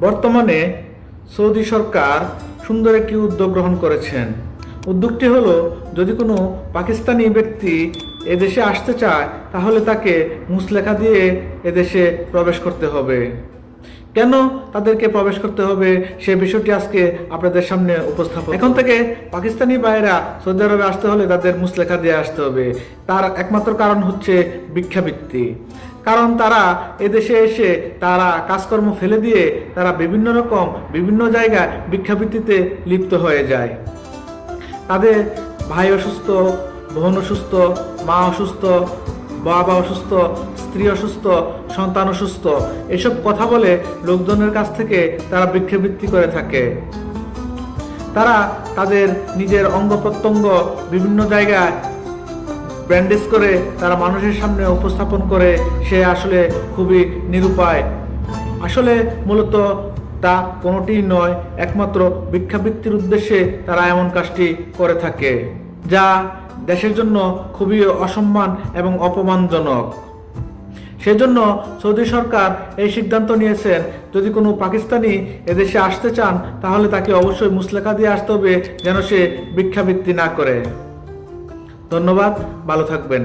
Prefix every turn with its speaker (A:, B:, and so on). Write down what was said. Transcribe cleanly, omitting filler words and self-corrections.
A: বর্তমানে সৌদি সরকার সুন্দর একটি উদ্যোগ গ্রহণ করেছেন। উদ্যোগটি হলো, যদি কোনো পাকিস্তানি ব্যক্তি এদেশে আসতে চায় তাহলে তাকে মুচলেখা দিয়ে এদেশে প্রবেশ করতে হবে। কেন তাদেরকে প্রবেশ করতে হবে সে বিষয়টি আজকে আপনাদের সামনে উপস্থাপন। এখন থেকে পাকিস্তানি ভাইয়েরা সৌদি আরবে আসতে হলে তাদের মুচলেখা দিয়ে আসতে হবে। তার একমাত্র কারণ হচ্ছে ভিক্ষাবৃত্তি। কারণ তারা এদেশে এসে তারা কাজকর্ম ফেলে দিয়ে তারা বিভিন্ন জায়গায় ভিক্ষাবৃত্তিতে লিপ্ত হয়ে যায়। তাদের ভাই অসুস্থ, বোন অসুস্থ, মা অসুস্থ, বাবা অসুস্থ, স্ত্রী অসুস্থ, সন্তান অসুস্থ, এসব কথা বলে লোকজনের কাছ থেকে তারা ভিক্ষাবৃত্তি করে থাকে। তারা তাদের নিজের অঙ্গ প্রত্যঙ্গ বিভিন্ন জায়গায় ব্যান্ডেজ করে তারা মানুষের সামনে উপস্থাপন করে সে আসলে খুবই নিরুপায়। আসলে মূলত তা কোনোটিই নয়, একমাত্র ভিক্ষাবৃত্তির উদ্দেশ্যে তারা এমন কাজটি করে থাকে, যা দেশের জন্য খুবই অসম্মান এবং অপমানজনক। সেজন্য সৌদি সরকার এই সিদ্ধান্ত নিয়েছেন, যদি কোনো পাকিস্তানি এদেশে আসতে চান তাহলে তাকে অবশ্যই মুচলেখা দিয়ে আসতে হবে যেন সে ভিক্ষাবৃত্তি না করে। ধন্যবাদ, ভালো থাকবেন।